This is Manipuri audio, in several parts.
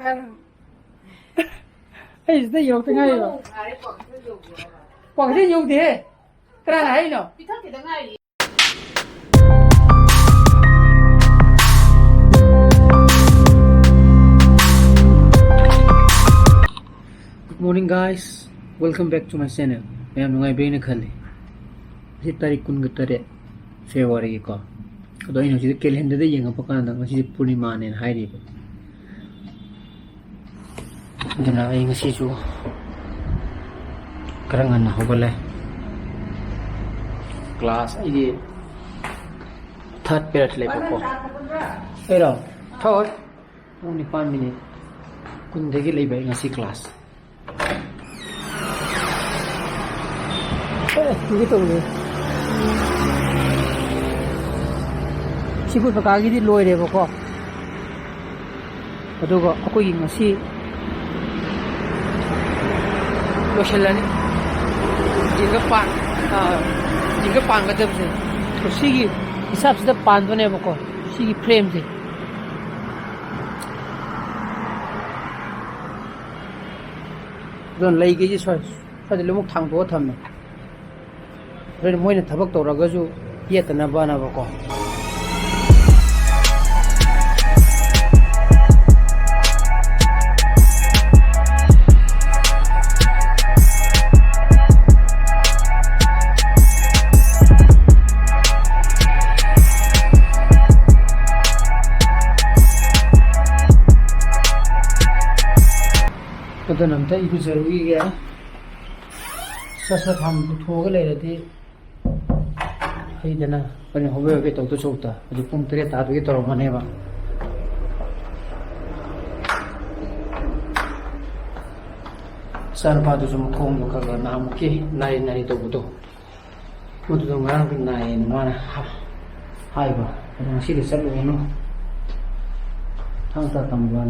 Hey, stay yok tengah yo. Quảng thế yok thế. Cái này hay nhở? Good morning guys. Welcome back to my channel. I am ngai bene khali. This tarik kun gutare February ko. Ado ino ji calendar de yenga pakan da ngasi Purnima nen hairi. Dina ai ngasi ju karangan na hogale. Class ai third period le ko. Ero. Thoi. Only 5 minutes. Kun degi lei bai ngasi class. 이게 또 그래. 시골 가기디 로이래 보고. 그리고 거기 것이 로실라니. 이거 빵 같은 거. 시기 이삽스다 반도네 보고. 시기 프레임지. 넌 레이게지 사실 목 탕도 탐네. 그래 뭐는 타박 돌아가지고 이했다나 봐나 보고 그때 남자 이거 저기게 서서 담고 도가 내려디 hay dana pani hobe ke to chota aju pum tere ta ke to mane ba sar pa du sum khom lu ka na mu ke nai to budo budo to ngang bin nai mana hai ba ong si de sal no thang ta tam ban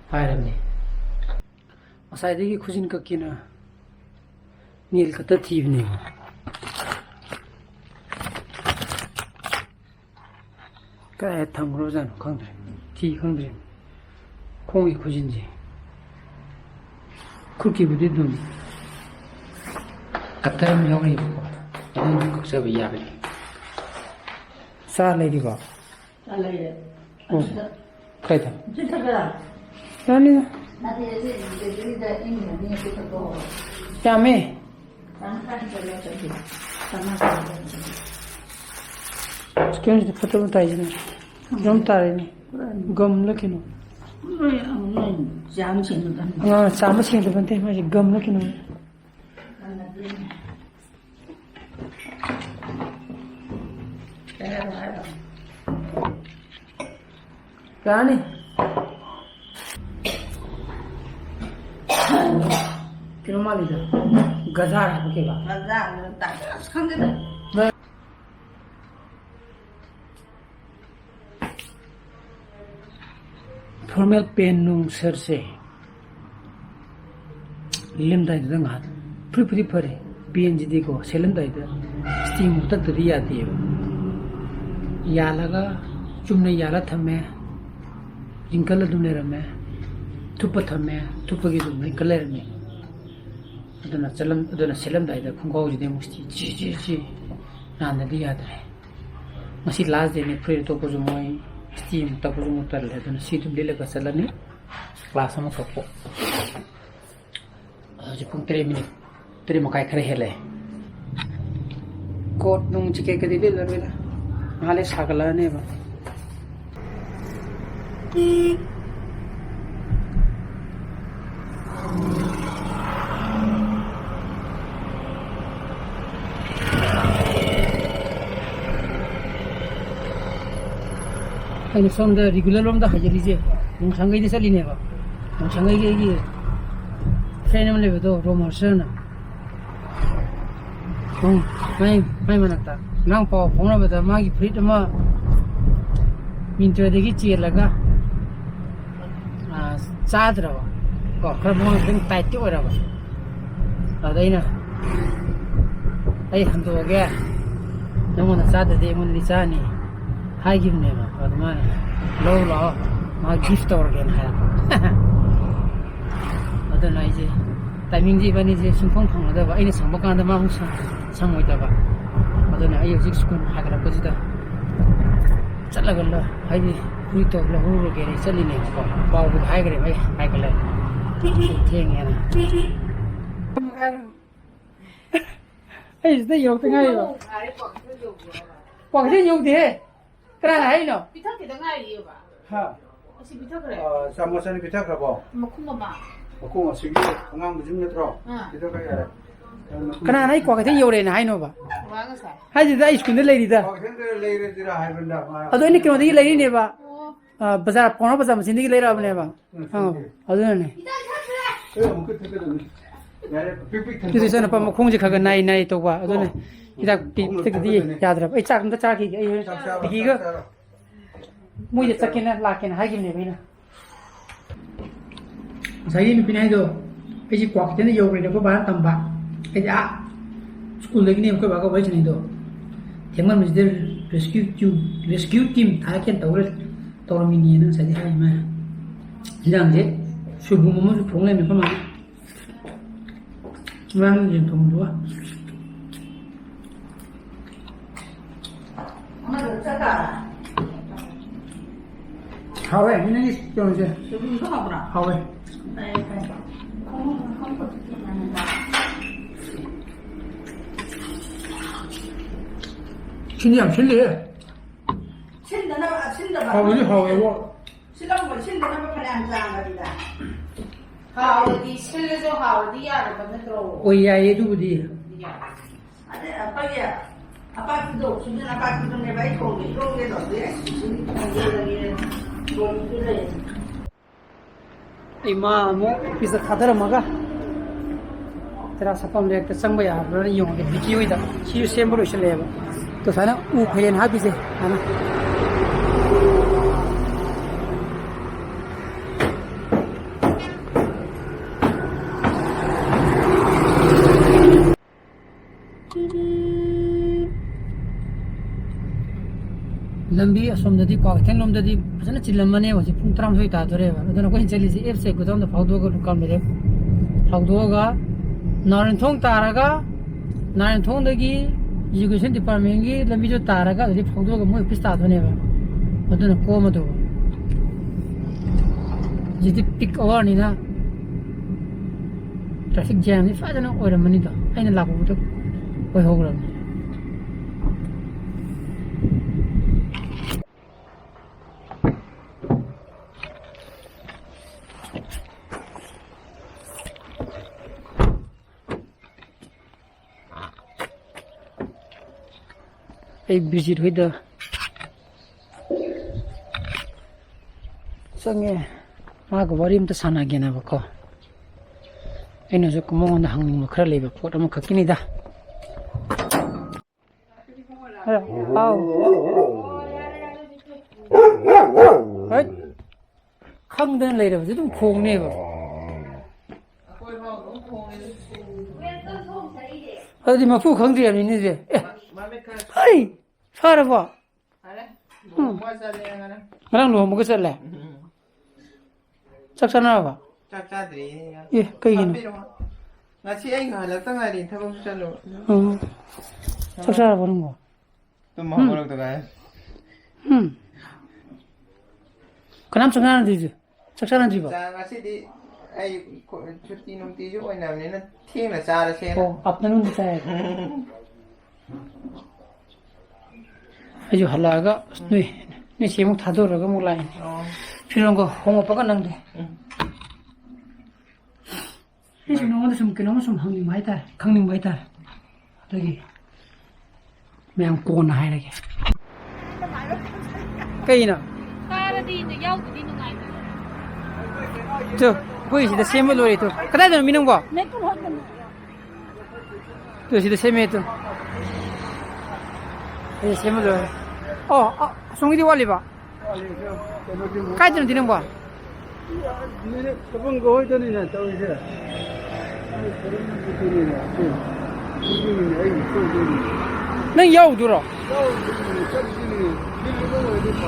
hai ram ni asai de ki khujin ka kina nil ka ta thi ni cái thằng rô ra không thể thì không thể không bị khó gì 그렇게 부딪히는 같은 형이 너무 걱정이 야해 살레리가 살레리 그래도 진짜가 아니 나도 이제 이제 인간이 그거 야매 잠깐 걸려서 Sekian sudah foto tahu ni, jom tarik ni, gam lagi no. Jam sih tu kan. Jam sih tu penting macam gam lagi no. Kau ni? Kira malu je. Gazar apa ke? Gazar, tak. Sekarang kita. Formal pen nung serse lim dai da ngat pripri pare pen jidi ko selam dai da steam utak da ya de ya laga chumne yala thame jinkala dumne rame thupa thame thupa gi dumne kaler me adana selam dai da khungau jidi musti ji na na di ya da masi last day ne pre to ko jumoi steam tapu mutar le dan situ bile ka salani class sama sopo aje pun 3 minit 3 makai khare hele kot nung chike ke dile lavela hale sagala ne ba ini from the regular room dah hajar je, mung sangai di sali ni ba, mung sangai ke friend mana lepas tu romancer na, mai mana tak, nang pau phone na betul, magi free tu mah, minta degi cier laga, saat rawa, kau kerana mungkin tight tu rawa, ada ini, hantu agak, namun saat ada mana di sana ni. Hai gimne ma adman low law ma gift organ hai ꯑꯗꯨꯅ ꯑꯩꯁꯦ ꯇꯥꯏꯃꯤꯡꯁꯦ ꯏꯕꯥꯅꯤꯁꯦ ꯁꯨꯡꯐꯪ ꯐꯪꯅꯗꯕ ꯑꯩꯅ ꯁꯪꯕ ꯀꯥꯟꯗ ꯃꯥ ꯑꯃꯨꯛ ꯁꯪꯉꯣꯏꯗꯕ ꯑꯗꯨꯅ ꯑꯩ ꯍꯧꯖꯤꯛ ꯁ꯭ꯀꯨꯜ ꯍꯥꯏꯒꯠꯂꯛꯄꯁꯤꯗ ꯆꯠꯂꯒ ꯍꯥꯏꯗꯤ ꯐꯨꯔꯤꯠꯇꯣ ꯂꯧꯍꯧꯔꯒꯦꯅ ꯆꯠꯂꯤꯅꯦꯕꯀꯣ ꯄꯥꯎꯕꯨꯗꯤ ꯍꯥꯏꯈ꯭ꯔꯦꯕ ꯑꯩ ꯍꯥꯏꯒꯠꯂꯦ ꯊꯦꯡꯉꯦꯅ ꯑꯩ ꯁꯤꯗ ꯌꯧꯔꯛꯇ ꯉꯥꯏꯔꯤꯕ ꯀ꯭ꯋꯥꯀꯩꯊꯦꯜ ꯌꯧꯗꯦꯍꯦ ꯀꯅꯥꯅ ꯍꯥꯏꯔꯤꯅꯣ ꯄꯤꯊꯛꯈꯤꯗ ꯉꯥꯏꯔꯤꯑꯕ ꯍꯥ ꯑꯁꯤ ꯄꯤꯊꯛꯈ꯭ꯔꯦ ꯆꯥꯃꯁꯅꯤ ꯄꯤꯊꯛꯈ꯭ꯔꯕꯣ ꯃꯈꯨꯝ ꯑꯃ ꯃꯈꯣꯡ ꯑꯁꯤꯒꯤ ꯑꯉꯥꯡꯕꯁꯤꯡ ꯅꯠꯇ꯭ꯔꯣ ꯄꯤꯊꯛꯈ꯭ꯔ ꯌꯥꯔꯦ ꯀꯅꯥꯅ ꯑꯩ ꯀ꯭ꯋꯥꯀꯩꯊꯦꯜ ꯌꯧꯔꯦꯅ ꯍꯥꯏꯅꯣꯕ ꯕꯕꯥ ꯉꯁꯥꯏ ꯍꯥꯏꯁꯤꯗ ꯑꯩ ꯁ꯭ꯀꯨꯜꯗ ꯂꯩꯔꯤꯗ ꯀ꯭ꯋꯥꯀꯩꯊꯦꯜꯗ ꯂꯩꯔꯁꯤꯔꯥ ꯍꯥꯏꯕꯅꯤꯗ ꯑꯗꯣ ꯑꯩꯅ ꯀꯩꯅꯣꯗꯒꯤ ꯂꯩꯔꯤꯅꯦꯕ ꯕꯖꯥꯔ ꯄꯥꯎꯅꯥ ꯕꯖꯥꯔ ꯃꯆꯤꯟꯗꯒꯤ ꯂꯩꯔꯛꯑꯕꯅꯦꯕ ꯑꯗꯨꯅꯅꯦ ꯑꯃꯨꯛꯀ ꯊꯛꯀꯗꯕꯅꯤ ꯌꯥꯔꯦ ꯄꯤꯛ ꯄꯤꯛ ꯁꯤꯗ ꯆꯠꯅꯄ ꯃꯈꯣꯡꯁꯦ ꯈꯔ ꯅꯥꯏ ꯅꯥꯏ ꯇꯧꯕ ꯑꯗꯨꯅ ꯍꯤꯗꯥꯛ ꯄꯤꯊꯛꯇꯗꯤ ꯌꯥꯗ꯭ꯔꯕ ꯑꯩ ꯆꯥꯛ ꯑꯝꯇ ꯆꯥꯈꯤꯒꯦ ꯑꯩ ꯄꯤꯈꯤꯒ ꯃꯣꯏꯗ ꯆꯠꯀꯦꯅ ꯂꯥꯛꯀꯦꯅ ꯍꯥꯏꯈꯤꯕꯅꯦꯕ ꯑꯩꯅ ꯉꯁꯥꯏꯒꯤ ꯅꯨꯄꯤꯅ ꯍꯥꯏꯗꯣ ꯑꯩꯁꯦ ꯀ꯭ꯋꯥꯀꯩꯊꯦꯜꯗ ꯌꯧꯈ꯭ꯔꯦꯅꯦ ꯑꯩꯈꯣꯏ ꯕꯥꯅ ꯇꯝꯕ ꯑꯩꯗꯤ ꯁ꯭ꯀꯨꯜꯗꯒꯤꯅꯦ ꯑꯩꯈꯣꯏ ꯕꯥꯒ ꯋꯥꯔꯤ ꯁꯥꯟꯅꯩꯗꯣ ꯊꯦꯡꯃꯟꯕꯁꯤꯗ ꯔꯦꯁꯀ꯭ꯌꯨ ꯇꯤꯝ ꯊꯥꯔꯛꯀꯦꯅ ꯇꯧꯔꯝꯃꯤꯅꯦꯅ ꯉꯁꯥꯏꯗꯤ ꯍꯥꯏ ꯃꯥꯅ ꯍꯤꯟꯖꯥꯡꯁꯦ ꯁꯣꯏꯕꯨꯝ ꯑꯃꯁꯨ ꯊꯣꯡ ꯂꯩꯔꯝꯃꯦ ꯑꯩꯈꯣꯏ ꯃꯥꯅ ꯉꯔꯥꯡ ꯌꯦꯟ ꯊꯣꯡꯕꯗꯨꯒ 하왜 민영이 좀 이제 하왜 신이야 신리 하왜 하왜 하우디 실내죠 하우디 야르거든 들어 오이야에 두부디 아니 아빠도 수준 아빠도 내 바이 공기 이런 돼 이마모 피자 타더라마가 तेरा सपम लेके संग या बर यो के बिकी होइदा सी सेम्बरो इसलेबा तो साना उ खयन हा बिजे हाना लंबी असोमददी क्वाकथेन लोमददी फजन चिल्लमने होजि पुंग 13 तादरेबा अदना कोइन चलिसि एफ से गुदम द फाउदोगा लुकाम मेरे फाउदोगा नारायणथोंग तारागा नारायणथोंदगी एजुकेशन डिपार्टमेंट की लंबी जो तारागा अदि फाउदोगा मोय ऑफिस तादनेबा अदना कोमदो जिदि पिक आवर निना ट्रैफिक जैम नि फजन ओरमनि द आइना लागबुतो होय होग्रम ay visit with the sange maga warim ta sana gena ba ko eno jo kumo na hangning mo khara leba pot am khakini da au hai khang den lei da dum khong ne ba adi ma fu khang di ni de Hai, fara ba? Ngarang lu mo kesel le. Sak sana ba? Sak sadri. Ye, kai gino. Ngasi ai ngalak ta ngari thabak chalo. Sak sana ba nung? Tum mo borok to ga. Kanam sana di. Sak sana di ba? Sa ngasi di ai chutti num ti ju oina ne na thing na cha ra se. Oh, apna nung cha hai. 아주 할라가 네 제목 다 돌아가 몰라. 필요한 거 홍오빠가 낭대. 이제 너무 좀 그놈 좀 항ning 많이 다. 강ning 많이 다. 저기 그냥 꼬나 하이라게. cây nào? 따라디 이제 야우디 누가이나. 저 보이시다 세모 놀이 또. 그다음에 미는 거. 내가 왔다. 또 시다 세메도. 이 세모도 송이디 walli ba kaitun dinang ba ne kabang go hoidani na taw ise ai karam ni ne ni ai so ni nang yau duro yau ni sabji ni dillo go ni pa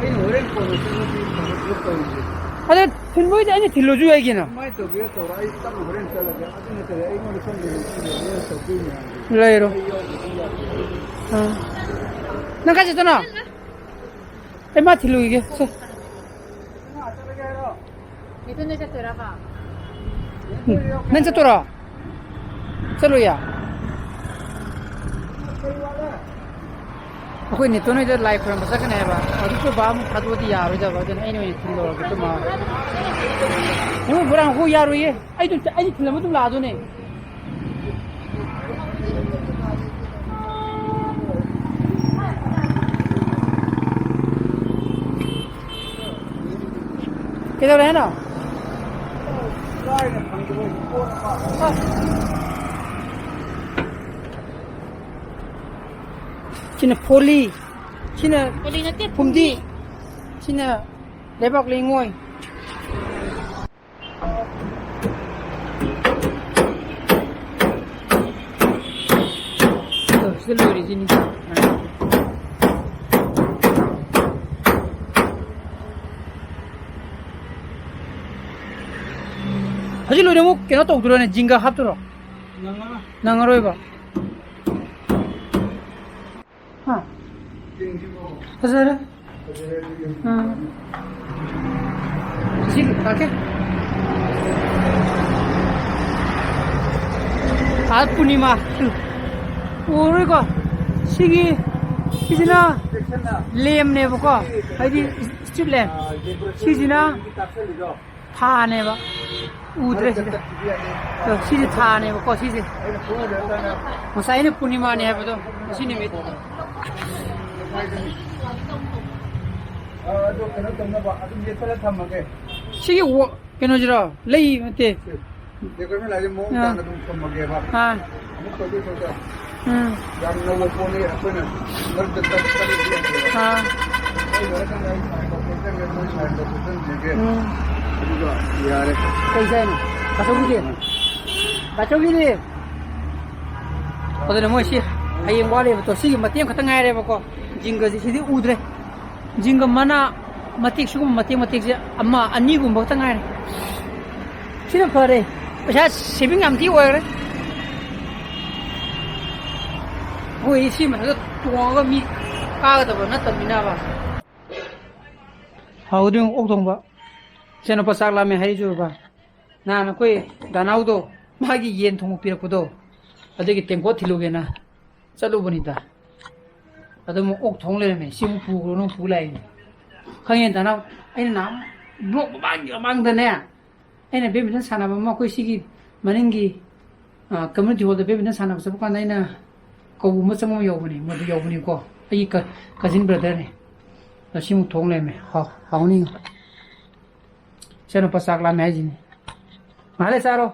ai no ren ko no se no ti pa ko 아니 뒷모이지 아니 딜로 줘야 이기는. 많이 또 비어 또 라이 땅 그런 살아게 아주 그래 이거는 손으로 또 비면 라이로. 난 같이 떠나. 엄마 딜로 이게. Itu na siya tura ka. nanti tora. Selalu ya. Aku ini tuh nih jadi live program besar kan ya pak. Aduh tuh bamu kado di yaru jadi badan ini ini tinggal gitu mah. Ini berang aku yaru ye. Ayo film itu lado nih. Kita udah enak. Cina poli, Cina pumdi, Cina lebak lingoy. Tuh, seluruh di sini. Hasil udah mau kena tahu dulu nih jingga hap tuh, nangaroy ba? Hah? Pasal? Hasil, oke? Saat Punima, orang kok, sigi, sijina, lem nih buka, jadi street lem, sijina, thà này bác, udre sih, tuh sini thà này bác, kok sini, masa ini Punima nih apa tuh, sini mit. aduh kena tengah pak, aduh dia salah sama ke. Sini wo, kena jera, lei mati. Dia kena lagi mau jangan aduh sama ke pak. Ah. Mau kau tu. Jangan nawa poni apa ni, berdetak sekali dia. Ah. Ayo mereka lagi kau kita nggak mau saya tu juga. juga ya deh. Kaisa ini, kacau gini. Kalau mau sih, ayam wale betul sih mati yang ketengah ada pokok. Jingga sih sini udre, jingga mana mati sih mati sih, amma ani gum betul tengah. Sini pare, pasal saving amti wale. Oh isi mana tu tua mi kagak tahu nak termina apa. Hau dong okdong ba. Saya nampak sakla me hari juga, nah nak kue danau do, magi yen thong pira kudo, ada kita tengok thiluge na, selalu bonita, ada mau ok thong le me, simu pukul nong pulai, kaya danau, ini nam, blok bang dana, ini bebenan sana mama kue sigi, manengi, community hall bebenan sana, sebab kan ini kau macam mau yobuni, mau yobuni ko, ayi cousin brother ni, simu thong le me, hau ni. Saya nampak sakla meja ni. Mana saro?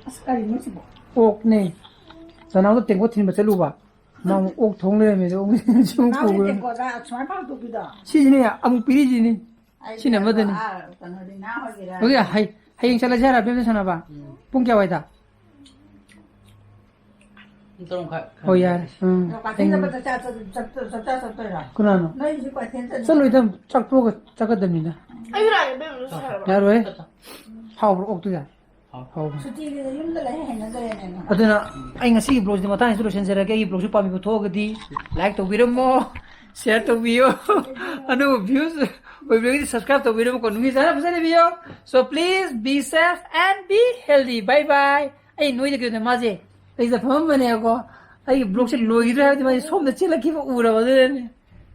Sekali ni sih. Ok ni. Sana tu tengok tin macam lupa. Mau ok thong le me, ok cium Nah, pukul. ini kau dah cuma apa tu kita? Si ni ya, amu pilih sini. Si nama tu ni. Kan ada nama dia. Okey, hai yang salah cara, biar sana apa? Pung kya waita? Oh ya. Pakai apa satu lah. Kunano. Nah, ini pakai satu. Selalu itu cak pukul cak ada ni dah. Ayo lah, bebas lah. Ya roh. Hau ok tu ya. Hau. Suci dia yang dah lah, yang dah yang. Aduna ay nga sige vlogs di mata ni solution sera kay vlogs pa mi ko to gadi like to video mo share to video ano views we will subscribe to video mo ko nungi sana pasal video so please be safe and be healthy bye bye ay noi de kyo maje ay sa pham bane ko ay vlog se loi ra di ma som de chela ki ura ba de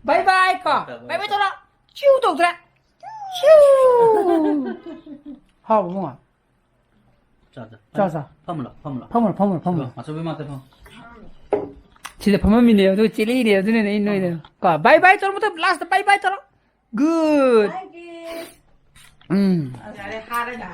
bye bye ka bye bye to la chiu to tra chiu ha mo nga 자자 파물라 맞춰보면 안 돼. 진짜 범함이네요. 또 찔리네요. 눈에 있는 거. 바이바이 떨어부터 라스트 바이바이 떨어. 굿. Ada hari dah.